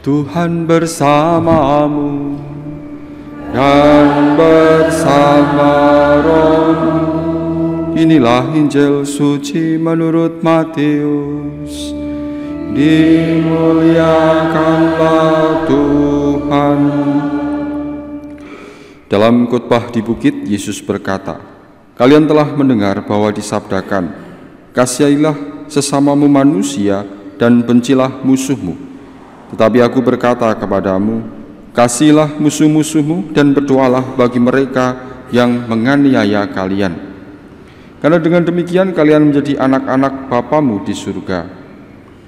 Tuhan bersamamu dan bersama rohmu. Inilah Injil suci menurut Matius. Dimuliakanlah Tuhan. Dalam khotbah di bukit, Yesus berkata, "Kalian telah mendengar bahwa disabdakan, kasihilah sesamamu manusia dan bencilah musuhmu. Tetapi aku berkata kepadamu, kasihilah musuh-musuhmu dan berdoalah bagi mereka yang menganiaya kalian. Karena dengan demikian kalian menjadi anak-anak Bapamu di surga.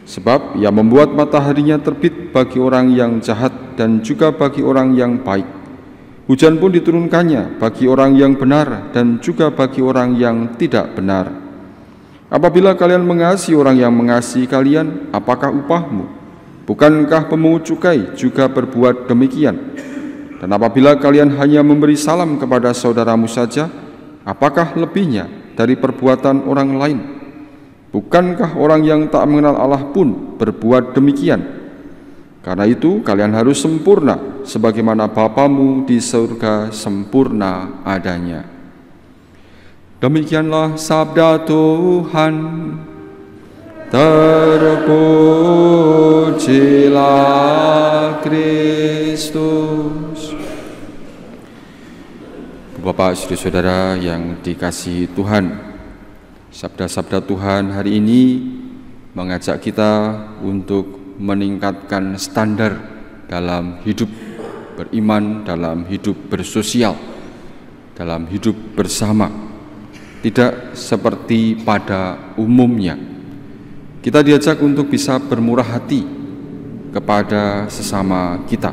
Sebab Ia membuat mataharinya terbit bagi orang yang jahat dan juga bagi orang yang baik. Hujan pun diturunkannya bagi orang yang benar dan juga bagi orang yang tidak benar. Apabila kalian mengasihi orang yang mengasihi kalian, apakah upahmu? Bukankah pemungut cukai juga berbuat demikian? Dan apabila kalian hanya memberi salam kepada saudaramu saja, apakah lebihnya dari perbuatan orang lain? Bukankah orang yang tak mengenal Allah pun berbuat demikian? Karena itu kalian harus sempurna, sebagaimana Bapamu di surga sempurna adanya." Demikianlah sabda Tuhan. Terpujilah Kristus. Bapak, saudara yang dikasihi Tuhan, sabda-sabda Tuhan hari ini mengajak kita untuk meningkatkan standar dalam hidup beriman, dalam hidup bersosial, dalam hidup bersama. Tidak seperti pada umumnya. Kita diajak untuk bisa bermurah hati kepada sesama kita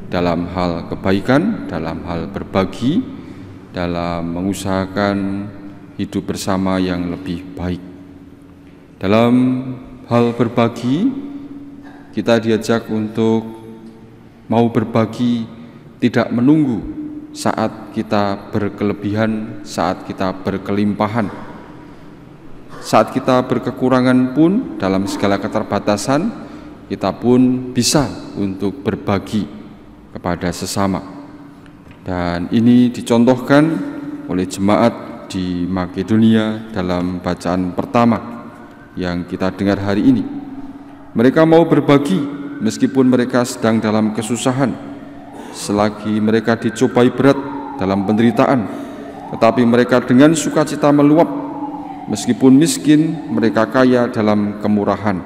dalam hal kebaikan, dalam hal berbagi, dalam mengusahakan hidup bersama yang lebih baik. Dalam hal berbagi, kita diajak untuk mau berbagi, tidak menunggu saat kita berkelebihan, saat kita berkelimpahan. Saat kita berkekurangan pun, dalam segala keterbatasan, kita pun bisa untuk berbagi kepada sesama. Dan ini dicontohkan oleh jemaat di Makedonia dalam bacaan pertama yang kita dengar hari ini. Mereka mau berbagi meskipun mereka sedang dalam kesusahan, selagi mereka dicobai berat dalam penderitaan, tetapi mereka dengan sukacita meluap. Meskipun miskin, mereka kaya dalam kemurahan.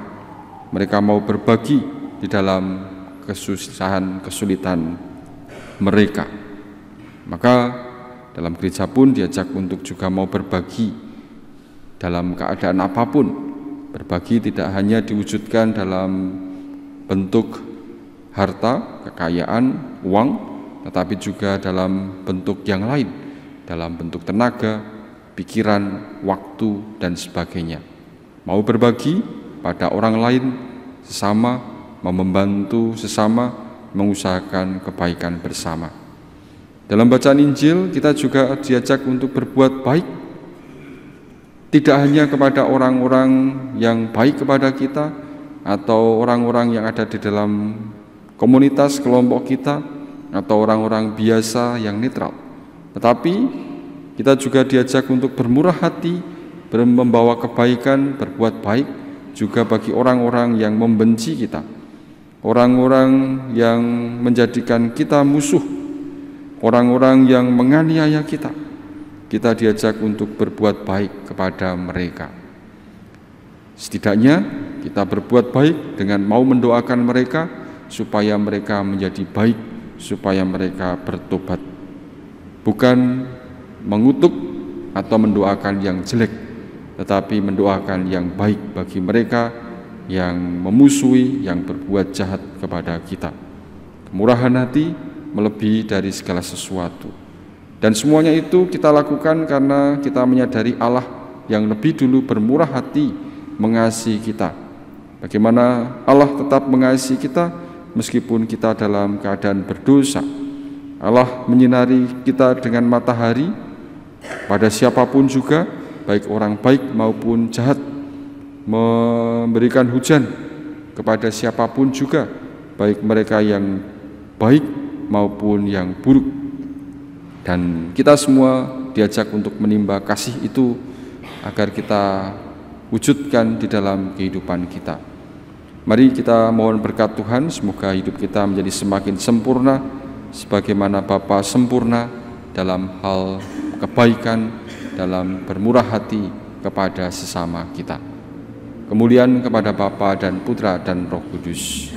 Mereka mau berbagi di dalam kesusahan, kesulitan mereka. Maka dalam gereja pun diajak untuk juga mau berbagi dalam keadaan apapun. Berbagi tidak hanya diwujudkan dalam bentuk harta, kekayaan, uang, tetapi juga dalam bentuk yang lain, dalam bentuk tenaga, pikiran, waktu, dan sebagainya. Mau berbagi pada orang lain, sesama, mau membantu sesama, mengusahakan kebaikan bersama. Dalam bacaan Injil, kita juga diajak untuk berbuat baik, tidak hanya kepada orang-orang yang baik kepada kita, atau orang-orang yang ada di dalam komunitas kelompok kita, atau orang-orang biasa yang netral, tetapi kita juga diajak untuk bermurah hati, membawa kebaikan, berbuat baik juga bagi orang-orang yang membenci kita, orang-orang yang menjadikan kita musuh, orang-orang yang menganiaya kita. Kita diajak untuk berbuat baik kepada mereka. Setidaknya kita berbuat baik dengan mau mendoakan mereka supaya mereka menjadi baik, supaya mereka bertobat. Bukan mengutuk atau mendoakan yang jelek, tetapi mendoakan yang baik bagi mereka yang memusuhi, yang berbuat jahat kepada kita. Kemurahan hati melebihi dari segala sesuatu. Dan semuanya itu kita lakukan karena kita menyadari Allah yang lebih dulu bermurah hati mengasihi kita. Bagaimana Allah tetap mengasihi kita meskipun kita dalam keadaan berdosa. Allah menyinari kita dengan matahari pada siapapun juga, baik orang baik maupun jahat, memberikan hujan kepada siapapun juga, baik mereka yang baik maupun yang buruk. Dan kita semua diajak untuk menimba kasih itu agar kita wujudkan di dalam kehidupan kita. Mari kita mohon berkat Tuhan, semoga hidup kita menjadi semakin sempurna sebagaimana Bapa sempurna dalam hal kebaikan, dalam bermurah hati kepada sesama kita. Kemuliaan kepada Bapa dan Putra dan Roh Kudus.